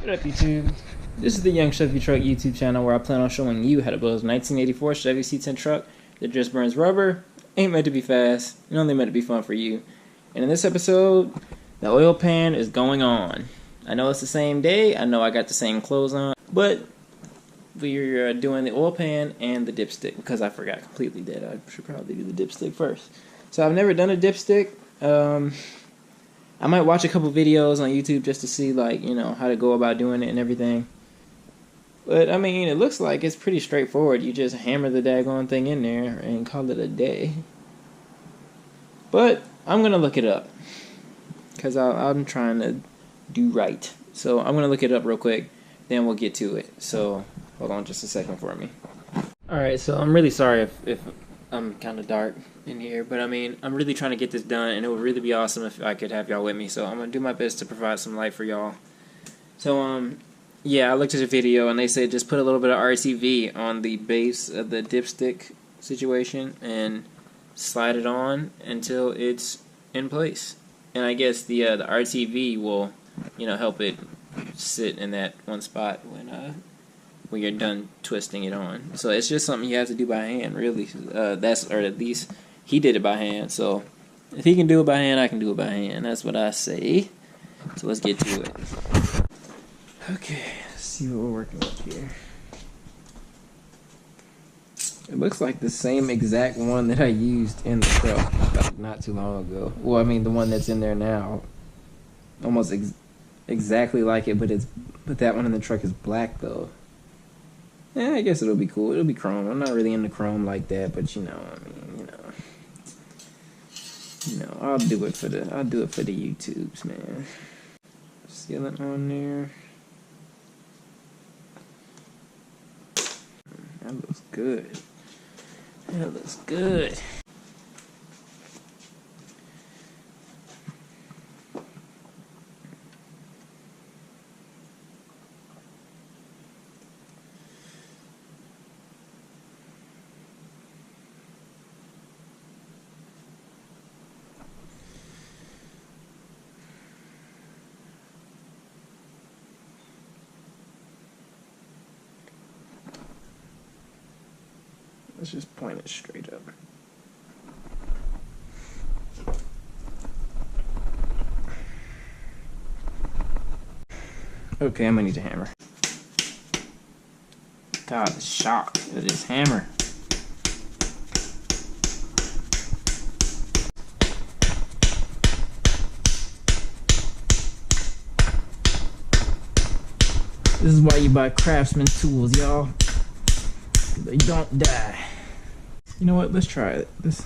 What up, YouTube? This is the Young Chevy Truck YouTube channel where I plan on showing you how to build a 1984 Chevy C10 truck that just burns rubber, ain't meant to be fast, and only meant to be fun for you. And in this episode, the oil pan is going on. I know it's the same day, I know I got the same clothes on, but we're doing the oil pan and the dipstick because I forgot completely that I should probably do the dipstick first. So I've never done a dipstick. I might watch a couple videos on YouTube just to see, like, you know, how to go about doing it and everything. But, I mean, it looks like it's pretty straightforward. You just hammer the daggone thing in there and call it a day. But I'm going to look it up because I'm trying to do right. So I'm going to look it up real quick, then we'll get to it. So hold on just a second for me. Alright, so I'm really sorry if I'm kind of dark in here, but I mean, I'm really trying to get this done, and it would really be awesome if I could have y'all with me, so I'm going to do my best to provide some light for y'all. So, yeah, I looked at the video, and they said just put a little bit of RTV on the base of the dipstick situation, and slide it on until it's in place. And I guess the RTV will, you know, help it sit in that one spot when you're done twisting it on. So it's just something you have to do by hand, really. Or at least he did it by hand. So if he can do it by hand, I can do it by hand. That's what I say. So let's get to it. Okay, let's see what we're working with here. It looks like the same exact one that I used in the truck like not too long ago. Well, I mean the one that's in there now, almost exactly like it, but that one in the truck is black though. Yeah, I guess it'll be cool. It'll be chrome. I'm not really into chrome like that, but you know, I mean, I'll do it for the YouTubes, man. Sealant on there. That looks good. That looks good. Let's just point it straight up. Okay, I'm gonna need a hammer. God, the shock of this hammer. This is why you buy Craftsman tools, y'all. They don't die. You know what? Let's try it. Let's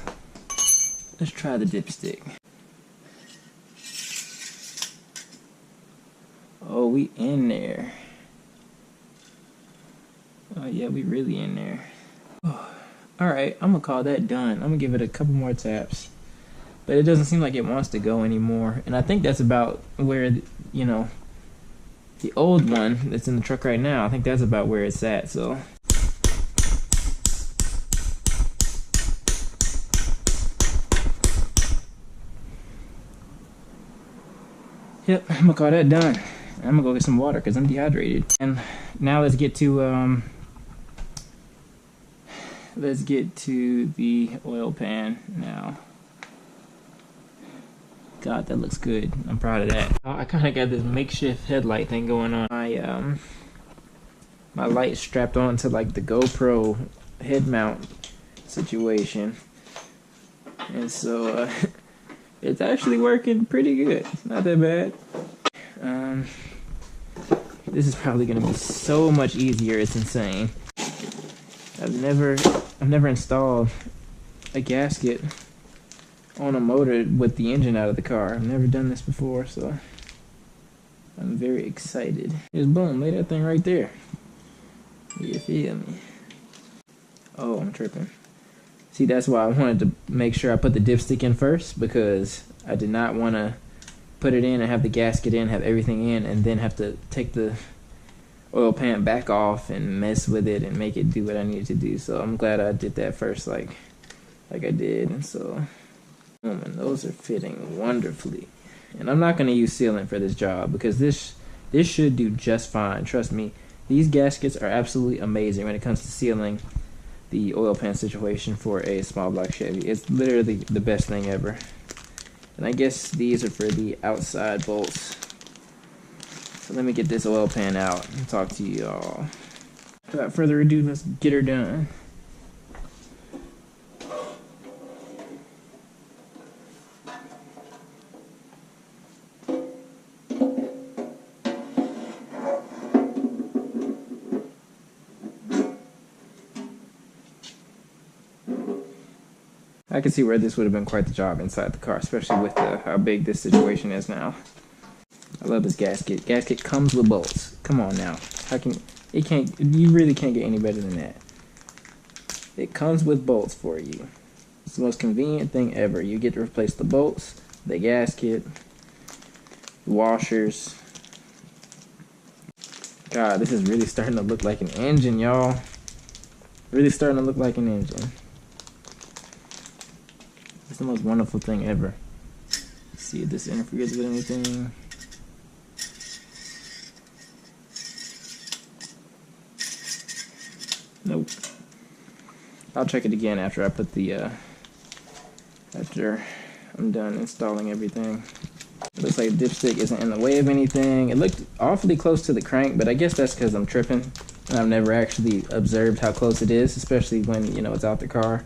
try the dipstick. Oh, we in there. Oh yeah, we really in there. Oh. Alright, I'm gonna call that done. I'm gonna give it a couple more taps. But it doesn't seem like it wants to go anymore. And I think that's about where, you know, the old one that's in the truck right now, I think that's about where it's at, so. Yep, I'm gonna call that done. I'm gonna go get some water because I'm dehydrated. And now let's get to the oil pan now. God, that looks good. I'm proud of that. I kind of got this makeshift headlight thing going on. My light strapped onto like the GoPro head mount situation, and so it's actually working pretty good. Not that bad. This is probably gonna be so much easier. It's insane. I've never installed a gasket on a motor with the engine out of the car. I've never done this before, so I'm very excited. Just boom, lay that thing right there. You feel me? Oh, I'm tripping. See, that's why I wanted to make sure I put the dipstick in first, because I did not want to put it in and have the gasket in, have everything in, and then have to take the oil pan back off and mess with it and make it do what I needed to do. So I'm glad I did that first, like I did. And so, and those are fitting wonderfully. And I'm not going to use sealant for this job because this This should do just fine. Trust me. These gaskets are absolutely amazing when it comes to sealing the oil pan situation for a small block Chevy. It's literally the best thing ever. And I guess these are for the outside bolts. So let me get this oil pan out and talk to you all. Without further ado, let's get her done. I can see where this would have been quite the job inside the car, especially with how big this situation is now. I love this gasket. Gasket comes with bolts. Come on now. You really can't get any better than that. It comes with bolts for you. It's the most convenient thing ever. You get to replace the bolts, the gasket, the washers. God, this is really starting to look like an engine, y'all. Really starting to look like an engine. It's the most wonderful thing ever. Let's see if this interferes with anything. Nope. I'll check it again after I put the after I'm done installing everything. It looks like the dipstick isn't in the way of anything. It looked awfully close to the crank, but I guess that's because I'm tripping and I've never actually observed how close it is, especially when, you know, it's out the car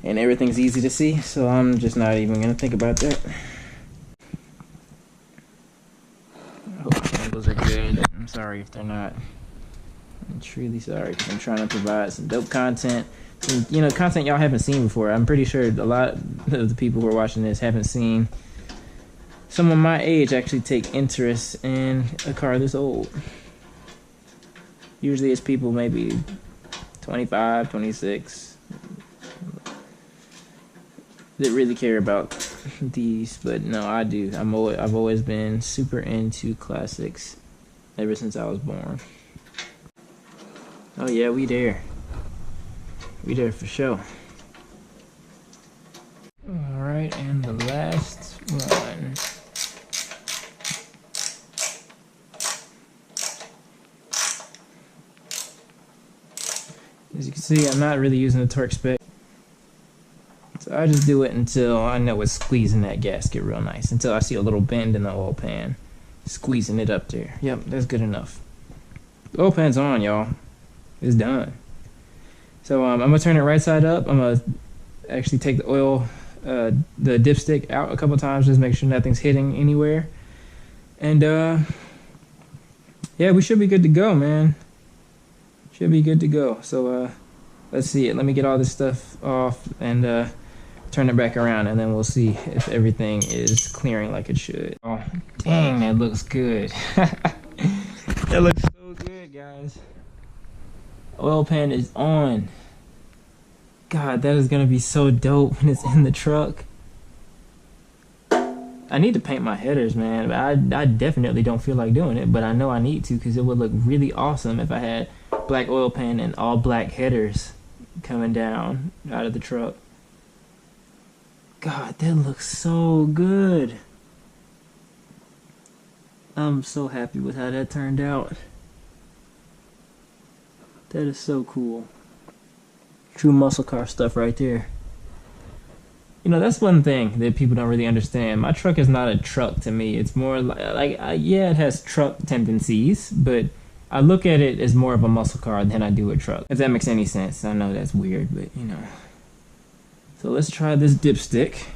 and everything's easy to see, so I'm just not even gonna think about that. I hope the angles are good. I'm sorry if they're not. I'm truly sorry. I'm trying to provide some dope content. Some, you know, content y'all haven't seen before. I'm pretty sure a lot of the people who are watching this haven't seen someone my age actually take interest in a car this old. Usually it's people maybe 25, 26 that really care about these, but no, I do. I've always been super into classics ever since I was born. Oh yeah, we there. We there for sure. Alright, and the last one. As you can see, I'm not really using the torque spec. So I just do it until I know it's squeezing that gasket real nice. Until I see a little bend in the oil pan. Squeezing it up there. Yep, that's good enough. The oil pan's on, y'all. It's done. So I'm gonna turn it right side up. I'm gonna actually take the oil, the dipstick out a couple times, just make sure nothing's hitting anywhere. And yeah, we should be good to go, man. Should be good to go. So let's see it. Let me get all this stuff off and turn it back around, and then we'll see if everything is clearing like it should. Oh, dang, that looks good. That looks so good, guys. Oil pan is on. God, that is gonna be so dope when it's in the truck. I need to paint my headers, man. I definitely don't feel like doing it, but I know I need to because it would look really awesome if I had black oil pan and all black headers coming down out of the truck. God, that looks so good. I'm so happy with how that turned out. That is so cool. True muscle car stuff right there. You know, that's one thing that people don't really understand. My truck is not a truck to me. It's more like yeah, it has truck tendencies, but I look at it as more of a muscle car than I do a truck. If that makes any sense. I know that's weird, but you know. So let's try this dipstick.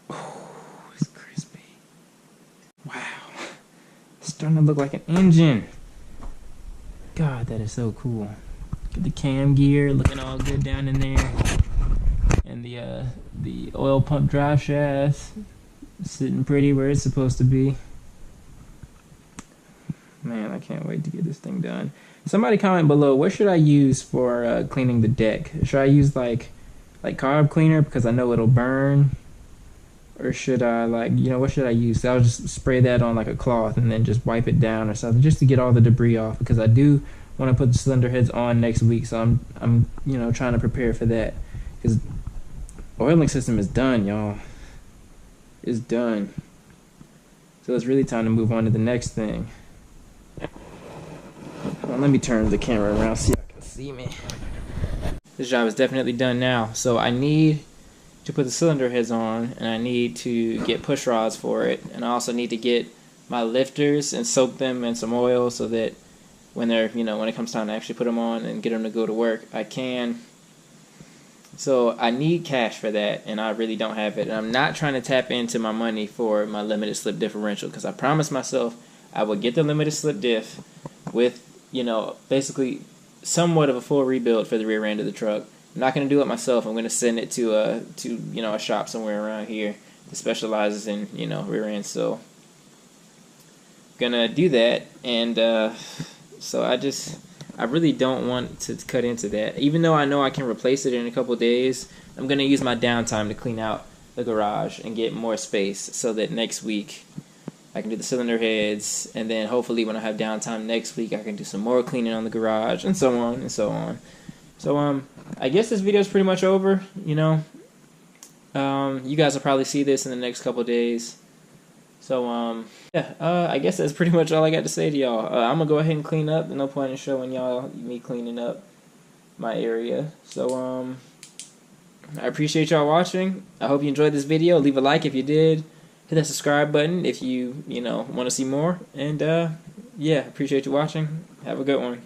Oh, it's crispy. Wow. It's starting to look like an engine. God, that is so cool. Get the cam gear looking all good down in there. And the oil pump drive shaft sitting pretty where it's supposed to be. Man, I can't wait to get this thing done. Somebody comment below, what should I use for cleaning the deck? Should I use like carb cleaner because I know it'll burn? Or should I what should I use? I'll just spray that on like a cloth and then just wipe it down or something just to get all the debris off, because I do want to put the cylinder heads on next week, so I'm trying to prepare for that, because oiling system is done, y'all. It's done. So it's really time to move on to the next thing. Well, let me turn the camera around so y'all can see me. This job is definitely done now. So I need to put the cylinder heads on, and I need to get push rods for it, and I also need to get my lifters and soak them in some oil so that when they're, when it comes time to actually put them on and get them to go to work, I can. So I need cash for that, and I really don't have it. And I'm not trying to tap into my money for my limited slip differential, because I promised myself I would get the limited slip diff with, basically somewhat of a full rebuild for the rear end of the truck. I'm not going to do it myself. I'm going to send it to a shop somewhere around here that specializes in, rear ends. So I'm going to do that, and so I really don't want to cut into that. Even though I know I can replace it in a couple days, I'm going to use my downtime to clean out the garage and get more space so that next week I can do the cylinder heads, and then hopefully when I have downtime next week I can do some more cleaning on the garage, and so on and so on. So I guess this video is pretty much over. You guys will probably see this in the next couple days. So yeah, I guess that's pretty much all I got to say to y'all. I'm gonna go ahead and clean up. No point in showing y'all me cleaning up my area. So I appreciate y'all watching. I hope you enjoyed this video. Leave a like if you did. Hit that subscribe button if you want to see more. And yeah, appreciate you watching. Have a good one.